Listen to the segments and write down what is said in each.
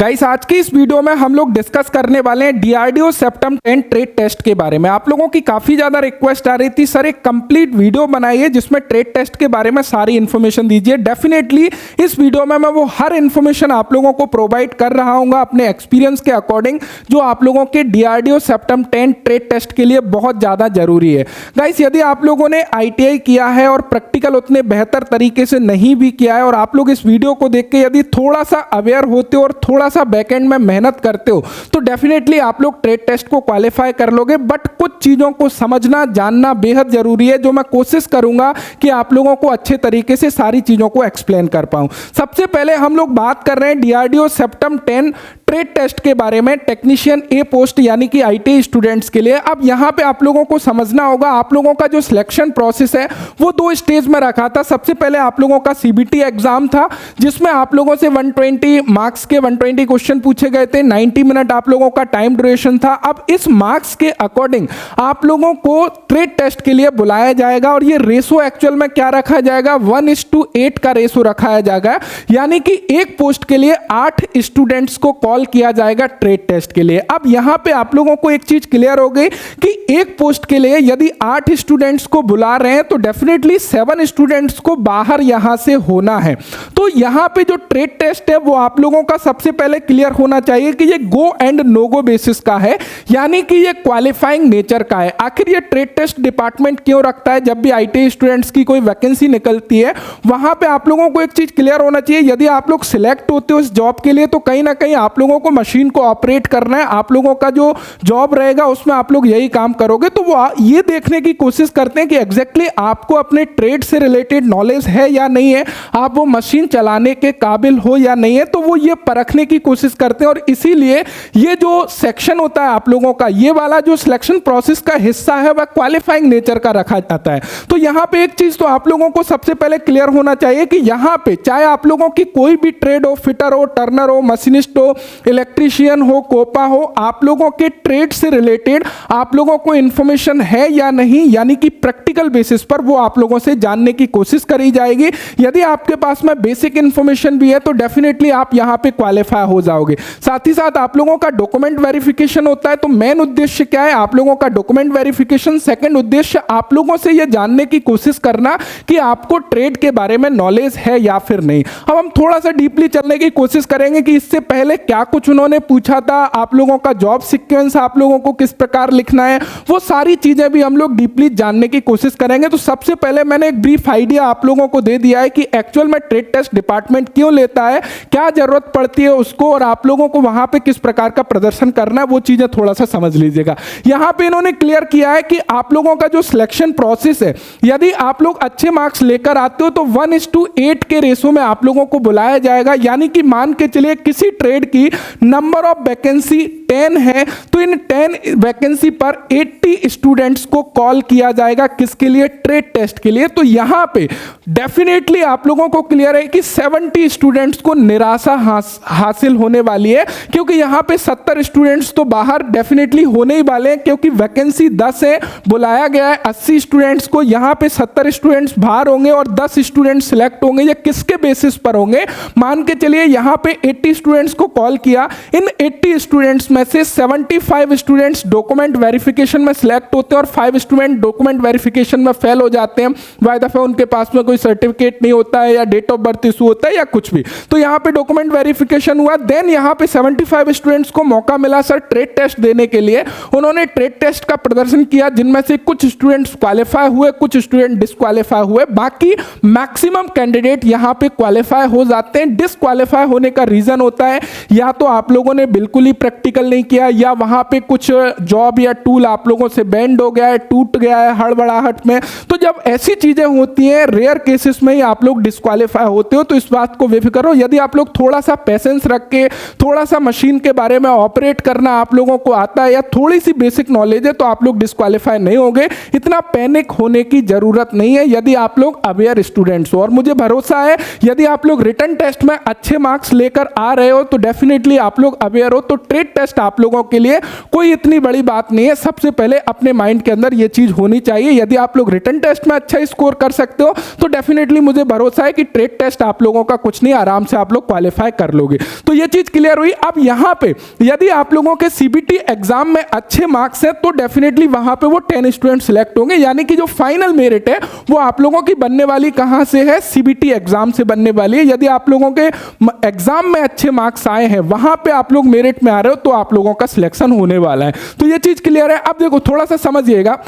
Guys आज की इस वीडियो में हम लोग डिस्कस करने वाले हैं डीआरडीओ सेप्टम 10 ट्रेड टेस्ट के बारे में। आप लोगों की काफी ज्यादा रिक्वेस्ट आ रही थी सर एक कंप्लीट वीडियो बनाइए जिसमें ट्रेड टेस्ट के बारे में सारी इंफॉर्मेशन दीजिए। डेफिनेटली इस वीडियो में मैं वो हर इंफॉर्मेशन आप लोगों को प्रोवाइड कर रहा हूँ अपने एक्सपीरियंस के अकॉर्डिंग, जो आप लोगों के डीआरडीओ सेप्टम 10 ट्रेड टेस्ट के लिए बहुत ज्यादा जरूरी है। गाइस यदि आप लोगों ने आईटीआई किया है और प्रैक्टिकल उतने बेहतर तरीके से नहीं भी किया है और आप लोग इस वीडियो को देख के यदि थोड़ा सा अवेयर होते हो और थोड़ा सा बैकएंड में मेहनत करते हो तो डेफिनेटली आप लोग ट्रेड टेस्ट को क्वालिफाई कर लोगे। बट कुछ चीजों को समझना जानना बेहद जरूरी है, जो मैं कोशिश करूंगा कि आप लोगों को अच्छे तरीके से सारी चीजों को एक्सप्लेन कर पाऊं। सबसे पहले हम लोग बात कर रहे हैं डीआरडीओ सेप्टम 10 ट्रेड टेस्ट के बारे में, टेक्नीशियन ए पोस्ट यानी कि आईटीआई स्टूडेंट्स के लिए। अब यहां पे आप लोगों को समझना होगा, आप लोगों का जो सिलेक्शन प्रोसेस है वो दो स्टेज में रखा था। सबसे पहले आप लोगों का सीबीटी एग्जाम था जिसमें आप लोगों से 120 मार्क्स के 120 क्वेश्चन पूछे गए थे, 90 मिनट आप लोगों का टाइम ड्यूरेशन था। अब इस मार्क्स के अकॉर्डिंग आप लोगों को ट्रेड टेस्ट के लिए बुलाया जाएगा और ये रेशो एक्चुअल में क्या रखा जाएगा, 1:8 का रेशो रखा जाएगा, यानी कि एक पोस्ट के लिए 8 स्टूडेंट्स को कॉल किया जाएगा ट्रेड टेस्ट के लिए। अब यहां पे आप लोगों को एक चीज क्लियर हो गई कि एक पोस्ट के लिए यदि 8 स्टूडेंट्स को बुला रहे हैं तो डेफिनेटली 7 स्टूडेंट्स को बाहर यहां से होना है। तो यहां पे जो ट्रेड टेस्ट है वो आप लोगों का सबसे पहले क्लियर होना चाहिए कि ये go and no go basis का है, यानी कि ये क्वालिफाइंग नेचर का है। आखिर ये ट्रेड टेस्ट डिपार्टमेंट क्यों रखता है? जब भी आईटीआई स्टूडेंट्स की कोई वैकेंसी निकलती है वहां पे आप लोगों को एक चीज क्लियर होना चाहिए, यदि आप लोग सिलेक्ट होते हो इस जॉब के लिए तो कहीं ना कहीं आप लोगों को मशीन को ऑपरेट करना है। आप लोगों का जो जॉब रहेगा उसमें आप लोग यही काम करोगे। तो वो ये देखने की कोशिश करते हैं कि एग्जैक्टली आपको अपने ट्रेड से रिलेटेड नॉलेज है या नहीं है, आप वो मशीन चलाने के काबिल हो या नहीं है, तो वो ये परखने की कोशिश करते हैं। और इसीलिए ये जो सेक्शन होता है आप लोगों का, ये वाला जो सिलेक्शन प्रोसेस का हिस्सा है वह क्वालिफाइंग नेचर का रखा जाता है। तो यहां पे एक चीज तो आप लोगों को सबसे पहले क्लियर होना चाहिए कि यहां पे चाहे आप लोगों की कोई भी ट्रेड हो, फिटर हो, टर्नर हो, मशीनिस्ट हो, इलेक्ट्रीशियन हो, कोपा हो, आप लोगों के ट्रेड से रिलेटेड आप लोगों को इंफॉर्मेशन है या नहीं, यानी कि प्रैक्टिकल बेसिस पर वो आप लोगों से जानने की कोशिश करी जाएगी। यदि आपके पास में बेसिक इंफॉर्मेशन भी है तो डेफिनेटली आप यहां पे क्वालिफाई हो जाओगे। साथ ही साथ आप लोगों का डॉक्यूमेंट वेरिफिकेशन होता है। तो मेन उद्देश्य क्या है? आप लोगों का डॉक्यूमेंट वेरिफिकेशन। सेकंड उद्देश्य आप लोगों से यह जानने की कोशिश करना कि आपको ट्रेड के बारे में नॉलेज है या फिर नहीं। अब हम थोड़ा सा डीपली चलने की कोशिश करेंगे कि इससे पहले क्या कुछ उन्होंने पूछा था, आप लोगों का जॉब सीक्वेंस आप लोगों को किस प्रकार लिखना है, वो सारी चीजें भी हम लोग डीपली जानने की कोशिश करेंगे। तो सबसे पहले मैंने एक ब्रीफ आइडिया आप लोगों को दे दिया है कि एक्चुअल में ट्रेड टेस्ट डिपार्टमेंट क्यों लेता है, क्या जरूरत पड़ती है उसको, और आप लोगों को वहां पे किस प्रकार का प्रदर्शन करना है, वो चीजें थोड़ा सा समझ लीजिएगा। यहां पे इन्होंने क्लियर किया है कि आप लोगों का जो सिलेक्शन प्रोसेस है, यदि आप लोग अच्छे मार्क्स लेकर आते हो तो 1:8 के रेशो में आप लोगों को बुलाया जाएगा। यानी कि मान के चलिए किसी ट्रेड की नंबर ऑफ वैकेंसी 10 है तो इन 10 वैकेंसी पर 80 स्टूडेंट्स को कॉल किया जाएगा, किसके लिए? ट्रेड टेस्ट के लिए। तो यहां पे डेफिनेटली आप लोगों को क्लियर है कि 70 स्टूडेंट्स को निराशा हासिल होने वाली है, क्योंकि यहां पे 70 स्टूडेंट्स तो बाहर डेफिनेटली होने ही वाले हैं, क्योंकि वैकेंसी 10 है, बुलाया गया है 80 स्टूडेंट्स को। यहां पे 70 स्टूडेंट्स बाहर होंगे और 10 स्टूडेंट्स सिलेक्ट होंगे। ये किसके बेसिस पर होंगे? मान के चलिए यहां पे 80 स्टूडेंट्स को कॉल किया, इन 80 स्टूडेंट्स में से 75 स्टूडेंट्स डॉक्यूमेंट वेरिफिकेशन में सिलेक्ट होते हैं और 5 स्टूडेंट डॉक्यूमेंट वेरिफिकेशन में फेल हो जाते हैं। वाई दफा उनके पास में कोई सर्टिफिकेट नहीं होता है या डेट ऑफ बर्थ इशू होता है या कुछ भी। तो यहां पे डॉक्यूमेंट वेरिफिकेशन हुआ, देन यहां पे 75 स्टूडेंट्स को मौका मिला सर ट्रेड टेस्ट देने के लिए। उन्होंने ट्रेड टेस्ट का प्रदर्शन किया, जिनमें से कुछ स्टूडेंट्स क्वालिफाई हुए, कुछ स्टूडेंट डिस्क्वालीफाई हुए, बाकी मैक्सिमम कैंडिडेट यहां पे क्वालिफाई हो जाते हैं। डिस्क्वालीफाई होने का रीजन होता है या तो आप लोगों ने बिल्कुल ही प्रैक्टिकल नहीं किया, या वहां पे कुछ जॉब या टूल आप लोगों से बेंड हो गया है, टूट गया है हड़बड़ाहट में। तो जब ऐसी चीजें होती हैं, रेयर केसेस में ही आप लोग डिस्क्वालीफाई होते हो। तो इस बात को बेफिक्र हो, यदि आप लोग थोड़ा सा पेशेंस रख के थोड़ा सा मशीन के बारे में ऑपरेट करना आप लोगों को आता है या थोड़ी सी बेसिक नॉलेज है तो आप लोग डिस्क्वालीफाई नहीं होंगे। इतना पैनिक होने की जरूरत नहीं है यदि आप लोग अवेयर स्टूडेंट्स हो। और मुझे भरोसा है यदि आप लोग रिटन टेस्ट में अच्छे मार्क्स लेकर आ रहे हो तो डेफिनेटली आप लोग अवेयर हो, तो ट्रेड टेस्ट आप लोगों के लिए कोई इतनी बड़ी बात नहीं है। सबसे पहले अपने माइंड के अंदर ये चीज होनी चाहिए। यदि आप लोग रिटन टेस्ट में अच्छा स्कोर कर सकते हो तो डेफिनेटली मुझे भरोसा है कि ट्रेड टेस्ट आप लोगों का कुछ नहीं, आराम से आप लोग क्वालिफाई कर लोगे। तो ये चीज क्लियर हुई। अब यहां पे यदि आप लोगों के सीबीटी एग्जाम में अच्छे मार्क्स हैं तो डेफिनेटली वहां पे वो 10 स्टूडेंट सिलेक्ट होंगे, यानी कि जो फाइनल मेरिट है वो आप लोगों की बनने वाली कहां से है, सीबीटी एग्जाम से बनने वाली है। यदि आप लोगों के एग्जाम में अच्छे मार्क्स आए हैं, वहां पे आप लोग मेरिट में आ रहे हो, तो आप लोगों का सिलेक्शन होने वाला है। तो ये चीज क्लियर है। अब देखो थोड़ा सा समझिएगा,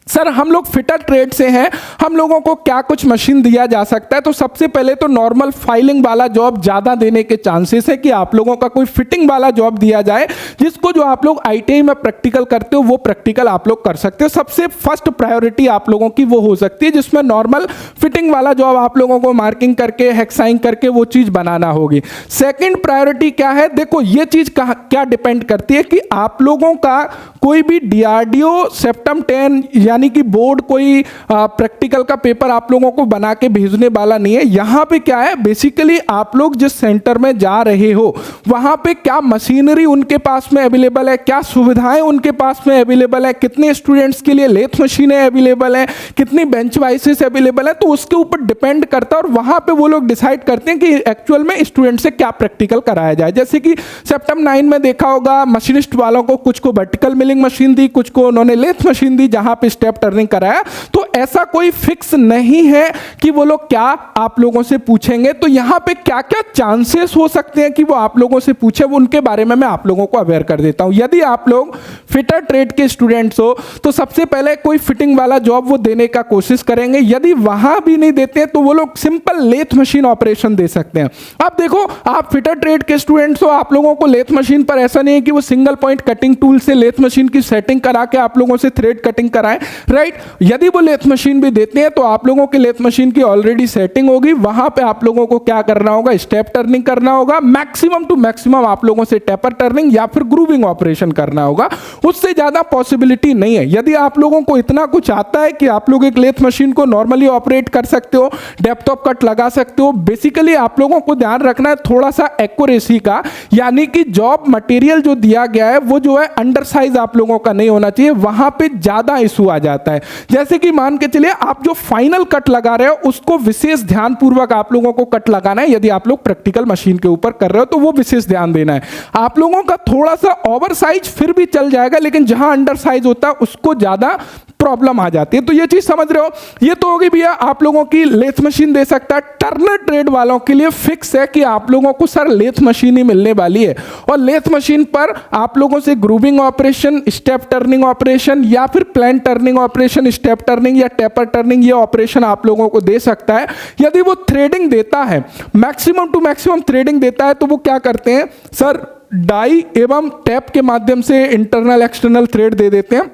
सर हम लोग फिटर ट्रेड से हैं, हम लोगों को क्या कुछ मशीन दिया जा सकता है। तो सबसे पहले तो नॉर्मल फाइलिंग वाला जॉब ज़्यादा देने के चांसेस है कि आप लोगों का कोई फिटिंग वाला जॉब दिया जाए, जिसको जो आप लोग आईटीआई में प्रैक्टिकल करते हो वो प्रैक्टिकल आप लोग कर सकते हो। सबसे फर्स्ट प्रायोरिटी आप लोगों की वो हो सकती है, जिसमें नॉर्मल फिटिंग वाला जॉब आप लोगों को मार्किंग करके हेक्साइंग करके वो चीज़ बनाना होगी। सेकेंड प्रायोरिटी क्या है, देखो ये चीज़ क्या डिपेंड करती है कि आप लोगों का कोई भी डीआरडीओ सेप्टम 10 यानी कि बोर्ड कोई प्रैक्टिकल का पेपर आप लोगों को बना के भेजने वाला नहीं है। यहां पे क्या है, बेसिकली आप लोग जिस सेंटर में जा रहे हो वहां पे क्या मशीनरी उनके पास में अवेलेबल है, क्या सुविधाएं उनके पास में अवेलेबल है, कितने स्टूडेंट्स के लिए लेथ मशीनें अवेलेबल है, कितनी बेंच वाइसेस अवेलेबल है, तो उसके ऊपर डिपेंड करता है। और वहां पे वो लोग डिसाइड करते हैं कि एक्चुअल में स्टूडेंट से क्या प्रैक्टिकल कराया जाए। जैसे कि सेप्टम 9 में देखा होगा, मशीनिस्ट वालों को कुछ को वर्टिकल मिलिंग मशीन दी, कुछ को उन्होंने लेथ मशीन दी जहां पे स्टेप टर्निंग कराया। तो ऐसा कोई फिक्स नहीं है कि वो लोग क्या आप लोगों से पूछेंगे। तो यहां पे क्या क्या चांसेस हो सकते हैं कि वो आप लोगों से पूछे, वो उनके बारे में मैं आप लोगों को अवेयर कर देता हूं। यदि आप लोग फिटर ट्रेड के स्टूडेंट्स हो तो सबसे पहले कोई फिटिंग वाला जॉब वो देने का कोशिश करेंगे। यदि वहां भी नहीं देते हैं तो वो लोग सिंपल लेथ मशीन ऑपरेशन दे सकते हैं। अब देखो आप फिटर ट्रेड के स्टूडेंट्स हो, आप लोगों को लेथ मशीन पर ऐसा नहीं है कि वो सिंगल पॉइंट कटिंग टूल से लेथ मशीन की सेटिंग करा के आप लोगों से थ्रेड कटिंग कराएं, राइट। यदि वो लेथ मशीन भी देते हैं तो आप लोगों के लेथ मशीन की ऑलरेडी सेटिंग होगी, वहां पे आप लोगों को क्या करना होगा, स्टेप टर्निंग करना होगा, मैक्सिमम टू मैक्सिमम आप लोगों से टेपर टर्निंग या फिर ग्रूविंग ऑपरेशन करना होगा। उससे ज्यादा पॉसिबिलिटी नहीं है। यदि आप लोगों को इतना कुछ आता है कि आप लोग एक लेथ मशीन को नॉर्मली ऑपरेट कर सकते हो, डेप्थ ऑफ कट लगा सकते हो, बेसिकली आप लोगों को ध्यान रखना है थोड़ा सा एक्यूरेसी का, यानी कि जॉब मटेरियल जो दिया गया है वो जो है अंडर साइज आप लोगों का नहीं होना चाहिए, वहां पे ज्यादा इशू आ जाता है। जैसे कि मान के चलिए आप जो फाइनल कट लगा रहे हो उसको विशेष ध्यान पूर्वक आप लोगों को कट लगाना है। यदि आप लोग प्रैक्टिकल मशीन के ऊपर कर रहे हो तो वो विशेष ध्यान देना है। आप लोगों का थोड़ा सा ओवर साइज फिर भी चल जाएगा, लेकिन जहां अंडर साइज होता है उसको ज्यादा प्रॉब्लम आ जाती है। तो ये चीज समझ रहे हो। ये तो होगी भैया आप लोगों की लेथ मशीन दे सकता है। टर्नर ट्रेड वालों के लिए फिक्स है कि आप लोगों को सर लेथ मशीन ही मिलने वाली है, और लेथ मशीन पर आप लोगों से grooving operation, step turning operation या फिर plan turning operation, step turning या टेपर टर्निंग, ये ऑपरेशन आप लोगों को दे सकता है। यदि वो थ्रेडिंग देता है, मैक्सिमम टू मैक्सिमम थ्रेडिंग देता है, तो वो क्या करते हैं सर, डाई एवं टैप के माध्यम से इंटरनल एक्सटर्नल थ्रेड दे देते हैं,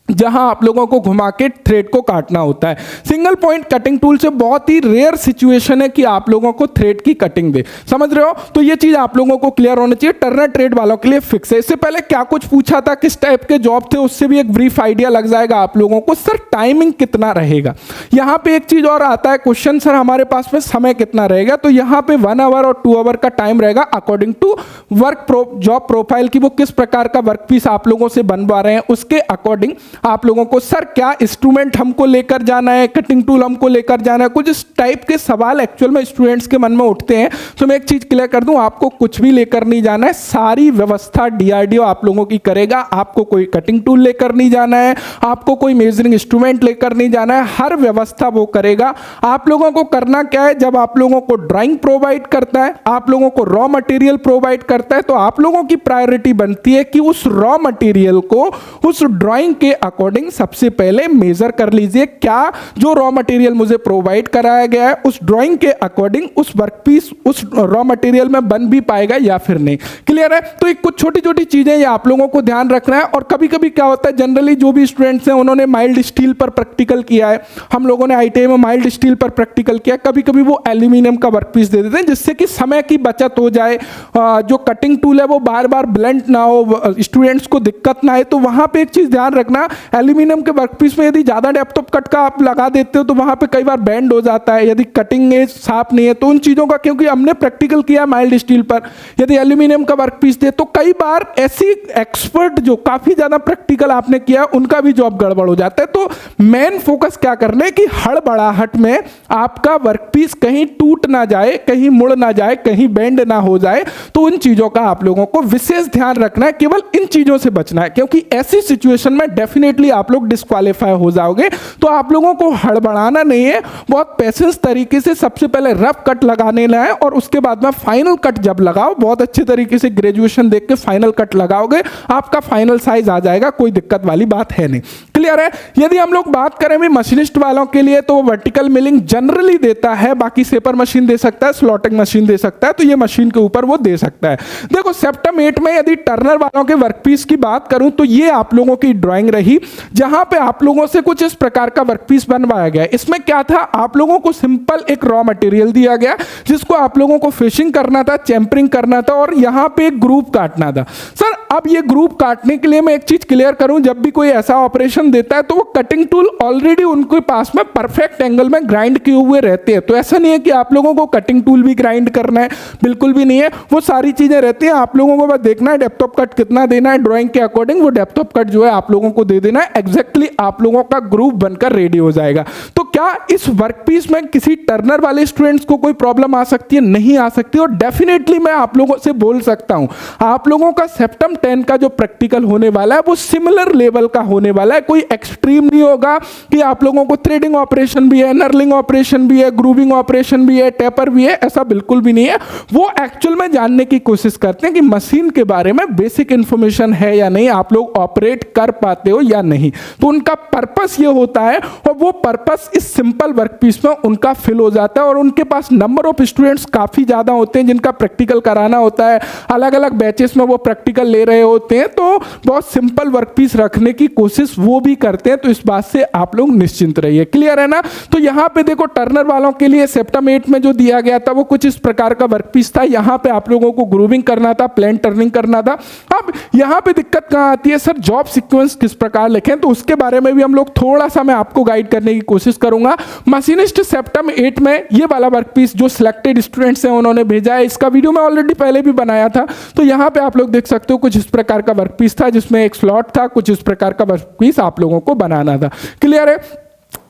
जहां आप लोगों को घुमा के थ्रेड को काटना होता है। सिंगल पॉइंट कटिंग टूल से बहुत ही रेयर सिचुएशन है कि आप लोगों को थ्रेड की कटिंग दे, समझ रहे हो। तो ये चीज आप लोगों को क्लियर होना चाहिए। टर्नर ट्रेड वालों के लिए फिक्स है। इससे पहले क्या कुछ पूछा था, किस टाइप के जॉब थे, उससे भी एक ब्रीफ आइडिया लग जाएगा आप लोगों को। सर टाइमिंग कितना रहेगा, यहां पे एक चीज और आता है क्वेश्चन, सर हमारे पास में समय कितना रहेगा। तो यहां पे 1 आवर और 2 आवर का टाइम रहेगा according to work job profile की वो किस प्रकार का वर्क पीस आप लोगों से बनवा रहे हैं, उसके अकॉर्डिंग आप लोगों को सर क्या इंस्ट्रूमेंट हमको लेकर जाना है, कटिंग टूल हमको लेकर जाना है, कुछ इस टाइप के सवाल एक्चुअल में स्टूडेंट्स के मन में उठते हैं। तो मैं एक चीज क्लियर कर दूं, आपको कुछ भी लेकर नहीं जाना है, सारी व्यवस्था डीआरडीओ आप लोगों की करेगा। आपको कोई कटिंग टूल लेकर नहीं जाना है, आपको कोई मेजरिंग इंस्ट्रूमेंट लेकर नहीं जाना है, हर व्यवस्था वो करेगा। आप लोगों को करना क्या है, जब आप लोगों को ड्राइंग प्रोवाइड करता है, आप लोगों को रॉ मटेरियल प्रोवाइड करता है, तो आप लोगों की प्रायोरिटी बनती है कि उस रॉ मटेरियल को उस ड्राइंग के अकॉर्डिंग सबसे पहले मेजर कर लीजिए। क्या जो रॉ मटेरियल मुझे प्रोवाइड कराया गया है उस ड्राइंग के अकॉर्डिंग उस वर्कपीस उस रॉ मटेरियल में बन भी पाएगा या फिर नहीं। क्लियर है। तो एक कुछ छोटी छोटी चीजें ये आप लोगों को ध्यान रखना है। और कभी कभी क्या होता है, जनरली जो भी स्टूडेंट्स हैं उन्होंने माइल्ड स्टील पर प्रैक्टिकल किया है, हम लोगों ने आईटीआई में माइल्ड स्टील पर प्रैक्टिकल किया, कभी कभी वो एल्यूमिनियम का वर्कपीस दे देते हैं जिससे कि समय की बचत हो जाए, जो कटिंग टूल है वो बार बार ब्लंट ना हो, स्टूडेंट्स को दिक्कत ना आए। तो वहां पे एक चीज ध्यान रखना एल्यूमिनियम के वर्कपीस में यदि ज़्यादा डेप्थ ऑफ कट का आप लगा देते हो तो वहाँ पे कई बार बैंड हो जाता है, यदि कटिंग एज साफ नहीं है तो उन चीज़ों का, क्योंकि हमने प्रैक्टिकल किया माइल्ड स्टील पर, यदि एल्यूमिनियम का वर्कपीस दे तो कई बार ऐसी एक्सपर्ट जो काफ़ी ज़्यादा प्रैक्टिकल आपने किया उनका भी जॉब गड़बड़ हो जाता है। तो मेन फोकस क्या करना है कि हड़बड़ाहट में आपका वर्कपीस कहीं टूट ना जाए, कहीं मुड़ ना जाए, कहीं बेंड ना हो जाए, तो उन चीज़ों का आप लोगों को विशेष ध्यान रखना है, केवल इन चीज़ों से बचना है, क्योंकि ऐसी सिचुएशन में डेफिनेटली आप लोग डिस्क्वालीफाई हो जाओगे। तो आप लोगों को हड़बड़ाना नहीं है, बहुत पेशेंस तरीके से सबसे पहले रफ कट लगाने है और उसके बाद में फाइनल कट जब लगाओ, बहुत अच्छे तरीके से ग्रेजुएशन देख के फाइनल कट लगाओगे, आपका फाइनल साइज आ जाएगा, कोई दिक्कत वाली बात है नहीं। क्लियर है? यदि हम लोग बात करें भी मशीनिस्ट वालों के लिए तो वर्टिकल मिलिंग जनरली देता है, बाकी सेपर मशीन दे सकता है, स्लॉटिंग मशीन दे सकता है, तो ये मशीन के ऊपर वो दे सकता है। देखो सेप्टम 8 में यदि टर्नर वालों के वर्कपीस की बात करूं तो ये आप लोगों की ड्राइंग रही, जहां पे आप लोगों से कुछ इस प्रकार का वर्कपीस बनवाया गया। इसमें क्या था, आप लोगों को सिंपल एक रॉ मटेरियल दिया गया जिसको आप लोगों को फिशिंग करना था, चैम्परिंग करना था और यहां पे एक ग्रुप काटना था। सर अब ये ग्रुप काटने के लिए मैं एक चीज क्लियर करूं, जब भी कोई ऐसा ऑपरेशन देता है तो वो कटिंग टूल ऑलरेडी उनके पास में परफेक्ट एंगल में ग्राइंड किए हुए रहते हैं। तो ऐसा नहीं है कि आप लोगों को कटिंग टूल भी ग्राइंड करना है, बिल्कुल भी नहीं है, वो सारी चीजें रहती हैं। आप लोगों को बस देखना है डेप्थ ऑफ कट कितना देना है, ड्राइंग के अकॉर्डिंग वो डेप्थ ऑफ कट जो है आप लोगों को दे देना है, एग्जैक्टली आप लोगों का ग्रुप बनकर रेडी हो जाएगा। तो क्या इस वर्कपीस में किसी टर्नर वाले स्टूडेंट्स को कोई प्रॉब्लम आ सकती है? नहीं आ सकती। और डेफिनेटली मैं आप लोगों से बोल सकता हूं, आप लोगों का सेप्टम 10 का जो प्रैक्टिकल होने वाला है वो सिमिलर लेवल का होने वाला है, कोई एक्सट्रीम नहीं होगा कि आप लोगों को थ्रेडिंग ऑपरेशन भी है, नर्लिंग ऑपरेशन भी है, ग्रूविंग ऑपरेशन भी है, टेपर भी है, ऐसा बिल्कुल भी नहीं है। वो एक्चुअल में जानने की कोशिश करते हैं कि मशीन के बारे में बेसिक इंफॉर्मेशन है या नहीं, आप लोग ऑपरेट कर पाते हो या नहीं। तो उनका पर्पस ये होता है और वो पर्पस इस सिंपल वर्कपीस में उनका फिल हो जाता है। और उनके पास नंबर ऑफ स्टूडेंट्स काफी ज्यादा होते हैं जिनका प्रैक्टिकल कराना होता है, अलग अलग बैचेस में वो प्रैक्टिकल ले रहे होते हैं, तो बहुत सिंपल वर्कपीस रखने की कोशिश वो भी करते हैं। तो इस बात से आप लोग निश्चिंत रहिए। क्लियर है ना? तो यहां पे देखो टर्नर वालों के लिए सेप्टम 8 में जो दिया गया था वो कुछ इस प्रकार का वर्कपीस था। यहां पे आप लोगों को ग्रूविंग करना था, प्लेन टर्निंग करना था। अब यहां पे दिक्कत कहां आती है, सर जॉब सीक्वेंस किस प्रकार लिखें, तो उसके बारे में भी हम लोग थोड़ा सा मैं आपको गाइड करने की कोशिश करूंगा। मशीनिस्ट सेप्टम 8 में ये वाला वर्कपीस जो सिलेक्टेड स्टूडेंट्स हैं उन्होंने भेजा है, इसका वीडियो मैं ऑलरेडी पहले भी बनाया था। तो यहां पे आप लोग देख सकते हो कुछ इस प्रकार का वर्कपीस था जिसमें एक स्लॉट था, कुछ इस प्रकार का वर्कपीस आप लोगों को बनाना था। क्लियर है?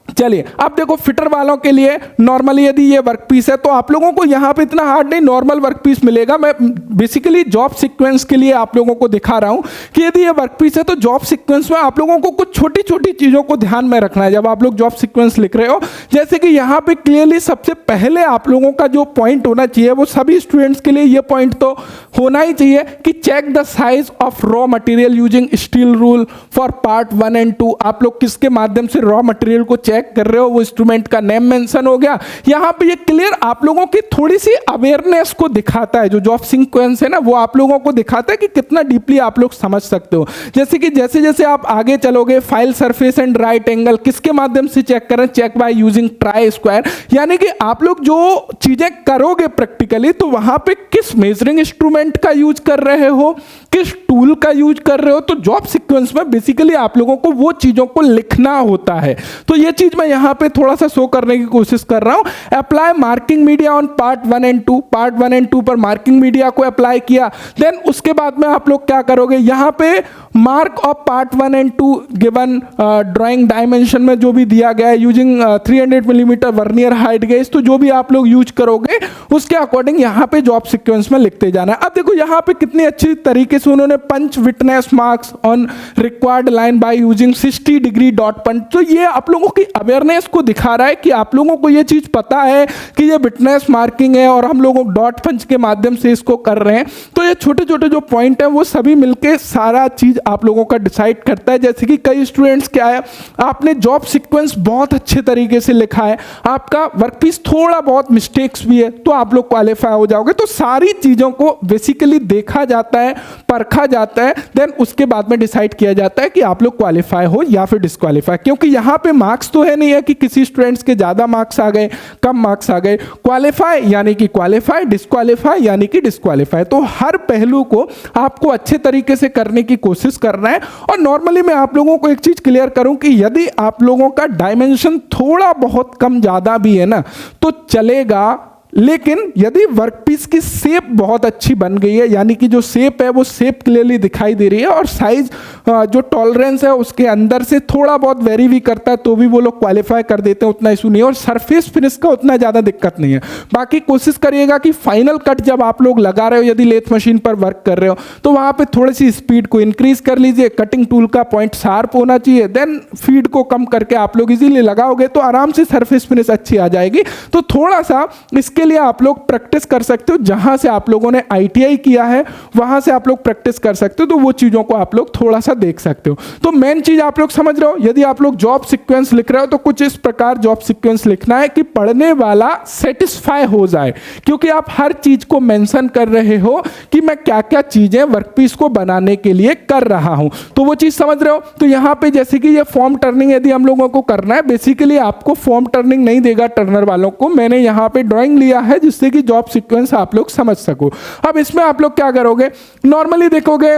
चलिए अब देखो फिटर वालों के लिए नॉर्मली यदि ये वर्कपीस है तो आप लोगों को यहाँ पे इतना हार्ड नहीं, नॉर्मल वर्कपीस मिलेगा। मैं बेसिकली जॉब सीक्वेंस के लिए आप लोगों को दिखा रहा हूँ कि यदि ये वर्कपीस है तो जॉब सीक्वेंस में आप लोगों को कुछ छोटी छोटी चीज़ों को ध्यान में रखना है जब आप लोग जॉब सीक्वेंस लिख रहे हो। जैसे कि यहाँ पे क्लियरली सबसे पहले आप लोगों का जो पॉइंट होना चाहिए वो सभी स्टूडेंट्स के लिए ये पॉइंट तो होना ही चाहिए कि check the size of raw material using steel rule for part 1 and 2। आप लोग किसके माध्यम से रॉ मटेरियल को चेक कर रहे हो, वो इंस्ट्रूमेंट का नेम मेंशन हो गया। यहां पे ये क्लियर आप लोगों की थोड़ी सी अवेयरनेस को दिखाता है, जो जॉब सीक्वेंस है ना वो आप लोगों को दिखाता है कि कितना डीपली आप लोग समझ सकते हो। जैसे कि जैसे जैसे आप आगे चलोगे, file surface and right angle किसके माध्यम से चेक करें, check by using try square. यानी कि आप लोग जो चीजें करोगे प्रैक्टिकली तो वहां पे किस मेजरिंग इंस्ट्रूमेंट का यूज कर रहे हो, किस टूल का यूज कर रहे हो, तो जॉब सीक्वेंस में बेसिकली आप लोगों को वो चीजों को लिखना होता है। तो ये चीज मैं यहां पे थोड़ा सा शो करने की कोशिश कर रहा हूं। Apply marking media on part 1 and 2। Part 1 and 2 पर मार्किंग मीडिया को अप्लाई किया, देन उसके बाद में आप लोग क्या करोगे, यहां पे mark of part 1 and 2 given drawing dimension में जो भी दिया गया है using 300 millimetre vernier height gauge, तो जो भी आप लोग यूज करोगे उसके अकॉर्डिंग यहां पे जॉब सीक्वेंस में लिखते जाना है। अब देखो यहां पे कितनी अच्छी तरीके से उन्होंने punch witness marks on required line by using 60 degree dot punch. तो ये आप लोगों की अवेयरनेस को दिखा रहा है कि आप लोगों को ये चीज पता है कि ये विटनेस मार्किंग है और हम लोगों डॉट पंच के माध्यम से इसको कर रहे हैं। तो ये छोटे छोटे जो पॉइंट है वो सभी मिलके सारा चीज आप लोगों का डिसाइड करता है। जैसे कि कई स्टूडेंट्स क्या है, आपने जॉब सीक्वेंस बहुत अच्छे तरीके से लिखा है, आपका वर्कपीस थोड़ा बहुत मिस्टेक्स भी है तो आप लोग क्वालिफाई हो जाओगे। तो सारी चीजों को बेसिकली देखा जाता है, परखा जाता है, देन उसके बाद में डिसाइड किया जाता है कि आप लोग क्वालिफाई हो या फिर डिस्क्वालीफाई। क्योंकि यहां पे मार्क्स तो है तय नहीं है कि किसी स्टूडेंट्स के ज़्यादा मार्क्स आ गए, कम मार्क्स आ गए। क्वालिफाई यानी कि क्वालिफाई, डिस्क्वालीफाई यानी कि डिस्क्वालीफाई। तो हर पहलू को आपको अच्छे तरीके से करने की कोशिश करना है। और नॉर्मली मैं आप लोगों को एक चीज़ क्लियर करूं कि यदि आप लोगों का डायमेंशन थोड़ा बहुत कम ज़्यादा भी है ना तो चलेगा, लेकिन यदि वर्कपीस की शेप बहुत अच्छी बन गई है, यानी कि जो शेप है वो शेप क्लियरली दिखाई दे रही है और साइज जो टॉलरेंस है उसके अंदर से थोड़ा बहुत वेरी भी करता है, तो भी वो लोग क्वालिफाई कर देते हैं, उतना इशू नहीं है। और सरफेस फिनिश का उतना ज़्यादा दिक्कत नहीं है। बाकी कोशिश करिएगा कि फाइनल कट जब आप लोग लगा रहे हो, यदि लेथ मशीन पर वर्क कर रहे हो, तो वहाँ पर थोड़ी सी स्पीड को इंक्रीज कर लीजिए। कटिंग टूल का पॉइंट शार्प होना चाहिए, देन फीड को कम करके आप लोग इजीली लगाओगे तो आराम से सरफेस फिनिश अच्छी आ जाएगी। तो थोड़ा सा इसके लिए आप लोग प्रैक्टिस कर सकते हो। जहां से आप लोगों ने आईटीआई किया है वहां से आप लोग प्रैक्टिस कर सकते हो, तो वो चीजों को आप लोग थोड़ा सा देख सकते हो। तो मेन चीज आप लोग समझ रहे हो, यदि आप लोग जॉब सीक्वेंस लिख रहे हो तो कुछ इस प्रकार जॉब सीक्वेंस लिखना है कि पढ़ने वाला सेटिस्फाई हो जाए, क्योंकि आप हर चीज को मेंशन कर रहे हो कि मैं क्या क्या चीजें वर्कपीस को बनाने के लिए कर रहा हूं। तो वो चीज समझ रहे हो। तो यहां पे जैसे कि ये फॉर्म टर्निंग यदि हम लोगों को करना है, बेसिकली आपको फॉर्म टर्निंग नहीं देगा टर्नर वालों को। मैंने यहां पे ड्राइंग लिया है जिससे कि जॉब सीक्वेंस आप लोग समझ सको। अब इसमें आप लोग क्या करोगे, नॉर्मली देखोगे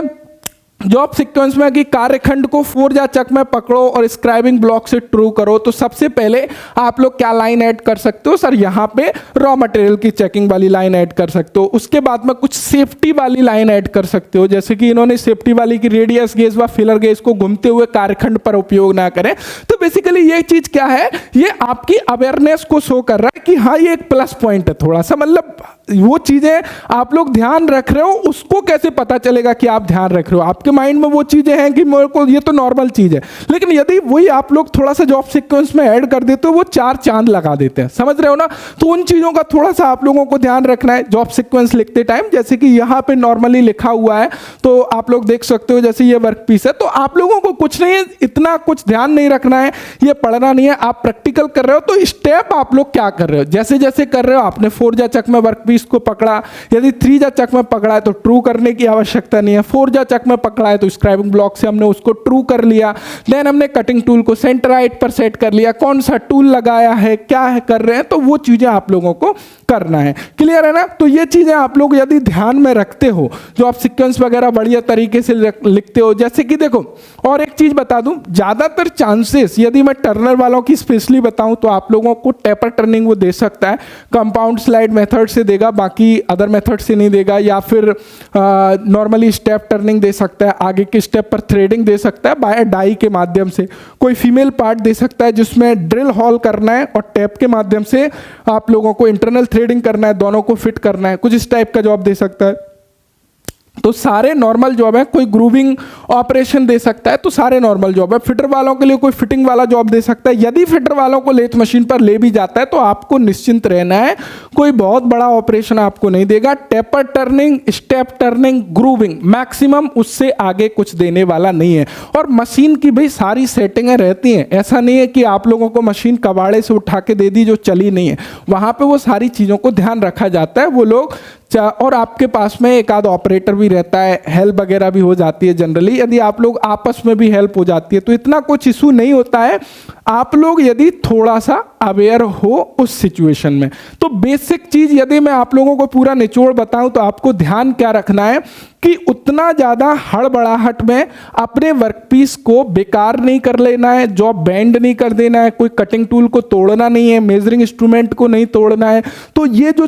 जॉब सीक्वेंस में कि कार्यखंड को फोर्जा चक में पकड़ो और स्क्राइबिंग ब्लॉक से ट्रू करो। तो सबसे पहले आप लोग क्या लाइन ऐड कर सकते हो, सर यहाँ पे रॉ मटेरियल की चेकिंग वाली लाइन ऐड कर सकते हो। उसके बाद में कुछ सेफ्टी वाली लाइन ऐड कर सकते हो, जैसे कि इन्होंने सेफ्टी वाली की रेडियस गेज व फिलर गेज को घूमते हुए कार्यखंड पर उपयोग ना करें। तो बेसिकली ये चीज क्या है, ये आपकी अवेयरनेस को शो कर रहा है कि हाँ ये एक प्लस पॉइंट है थोड़ा सा। मतलब वो चीजें आप लोग ध्यान रख रहे हो, उसको कैसे पता चलेगा कि आप ध्यान रख रहे हो। आपके माइंड में वो चीजें हैं कि मेरे को ये तो नॉर्मल चीज है, लेकिन यदि वही आप लोग थोड़ा सा जॉब सीक्वेंस में ऐड कर देते हो वो 4 चांद लगा देते हैं, समझ रहे हो ना। तो उन चीजों का थोड़ा सा आप लोगों को ध्यान रखना है जॉब सीक्वेंस लिखते टाइम। जैसे कि यहाँ पे नॉर्मली लिखा हुआ है तो आप लोग देख सकते हो, जैसे ये वर्क पीस है तो आप लोगों को कुछ नहीं है, इतना कुछ ध्यान नहीं रखना है, ये पढ़ना नहीं है, आप प्रैक्टिकल कर रहे हो। तो स्टेप आप लोग क्या कर रहे हो, जैसे जैसे कर रहे हो, आपने 4 चक में वर्क पीस को पकड़ा, यदि 3 चक में पकड़ा है तो ट्रू करने की आवश्यकता नहीं है। 4 चक में पकड़ा है तो स्क्राइबिंग ब्लॉक से हमने उसको ट्रू कर लिया। देन हमने कटिंग टूल को सेंटर राइट पर सेट कर लिया, कौन सा टूल लगाया है, क्या है कर रहे हैं, तो वो चीजें आप लोगों को करना है। क्लियर है ना। तो ये चीजें आप लोग यदि ध्यान में रखते हो, जो आप सीक्वेंस वगैरह बढ़िया तरीके से लिखते हो। जैसे कि देखो और एक चीज बता दूं, ज्यादातर चांसेस यदि मैं टर्नर वालों की स्पेशली बताऊं तो आप लोगों को टेपर टर्निंग वो दे सकता है, कंपाउंड स्लाइड मेथड से देगा, बाकी अदर मेथड से नहीं देगा, या फिर नॉर्मली स्टेप टर्निंग दे सकता है, आगे के स्टेप पर थ्रेडिंग दे सकता है बाय डाई के माध्यम से। कोई फीमेल पार्ट दे सकता है जिसमें ड्रिल हॉल करना है और टैप के माध्यम से आप लोगों को इंटरनल थ्रेडिंग करना है, दोनों को फिट करना है, कुछ इस टाइप का जॉब दे सकता है। तो सारे नॉर्मल जॉब है। कोई ग्रूविंग ऑपरेशन दे सकता है, तो सारे नॉर्मल जॉब है। फिटर वालों के लिए कोई फिटिंग वाला जॉब दे सकता है। यदि फिटर वालों को लेथ मशीन पर ले भी जाता है तो आपको निश्चिंत रहना है, कोई बहुत बड़ा ऑपरेशन आपको नहीं देगा। Taper turning, step turning, grooving, maximum उससे आगे कुछ देने वाला नहीं है। और मशीन की भाई सारी सेटिंगें रहती हैं, ऐसा नहीं है कि आप लोगों को मशीन कबाड़े से उठा के दे दी जो चली नहीं है, वहां पे वो सारी चीजों को ध्यान रखा जाता है। वो लोग और आपके पास में एक आध ऑपरेटर भी रहता है, हेल्प वगैरह भी हो जाती है जनरली। यदि आप लोग आपस में भी हेल्प हो जाती है तो इतना कुछ इशू नहीं होता है, आप लोग यदि थोड़ा सा अवेयर हो उस सिचुएशन में। तो बेसिक चीज यदि मैं आप लोगों को पूरा निचोड़ बताऊं तो आपको ध्यान क्या रखना है कि उतना ज़्यादा हड़बड़ाहट में अपने वर्कपीस को बेकार नहीं कर लेना है, जॉब बैंड नहीं कर देना है, कोई कटिंग टूल को तोड़ना नहीं है, मेजरिंग इंस्ट्रूमेंट को नहीं तोड़ना है। तो ये जो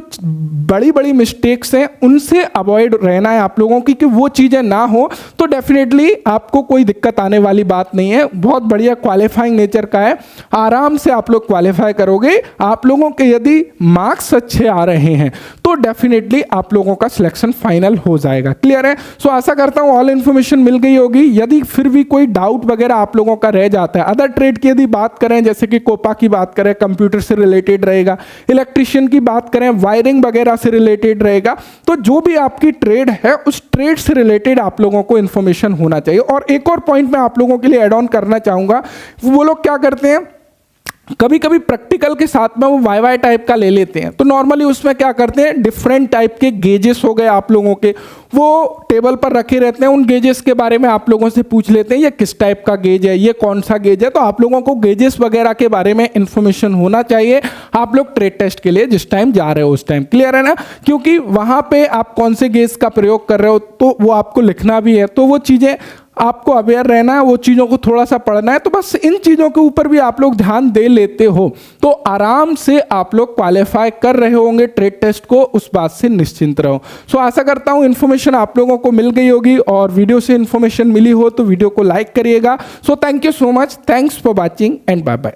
बड़ी बड़ी मिस्टेक्स हैं उनसे अवॉइड रहना है आप लोगों की, कि वो चीज़ें ना हो। तो डेफिनेटली आपको कोई दिक्कत आने वाली बात नहीं है, बहुत बढ़िया क्वालिफाइंग नेचर का है, आराम से आप लोग क्वालिफाई करोगे। आप लोगों के यदि मार्क्स अच्छे आ रहे हैं तो डेफिनेटली आप लोगों का सिलेक्शन फाइनल हो जाएगा। क्लियर है। सो आशा करता हूं ऑल इन्फॉर्मेशन मिल गई होगी। यदि फिर भी कोई डाउट वगैरह आप लोगों का रह जाता है, अदर ट्रेड की यदि बात करें, जैसे कि कोपा की बात करें, कंप्यूटर से रिलेटेड रहेगा, इलेक्ट्रिशियन की बात करें, वायरिंग वगैरह से रिलेटेड रहेगा, तो जो भी आपकी ट्रेड है उस ट्रेड से रिलेटेड आप लोगों को इन्फॉर्मेशन होना चाहिए। और एक और पॉइंट मैं आप लोगों के लिए एड ऑन करना चाहूंगा, वो लोग क्या करते हैं, कभी कभी प्रैक्टिकल के साथ में वो वाई टाइप का ले लेते हैं, तो नॉर्मली उसमें क्या करते हैं, डिफरेंट टाइप के गेजेस हो गए आप लोगों के, वो टेबल पर रखे रहते हैं। उन गेजेस के बारे में आप लोगों से पूछ लेते हैं ये किस टाइप का गेज है, ये कौन सा गेज है। तो आप लोगों को गेजेस वगैरह के बारे में इंफॉर्मेशन होना चाहिए आप लोग ट्रेड टेस्ट के लिए जिस टाइम जा रहे हो उस टाइम, क्लियर है ना। क्योंकि वहां पे आप कौन से गेज का प्रयोग कर रहे हो तो वो आपको लिखना भी है, तो वो चीजें आपको अवेयर रहना है, वो चीज़ों को थोड़ा सा पढ़ना है। तो बस इन चीज़ों के ऊपर भी आप लोग ध्यान दे लेते हो तो आराम से आप लोग क्वालिफाई कर रहे होंगे ट्रेड टेस्ट को, उस बात से निश्चिंत रहो। सो आशा करता हूँ इन्फॉर्मेशन आप लोगों को मिल गई होगी, और वीडियो से इन्फॉर्मेशन मिली हो तो वीडियो को लाइक करिएगा। So thank you so much, thanks for watching and bye bye.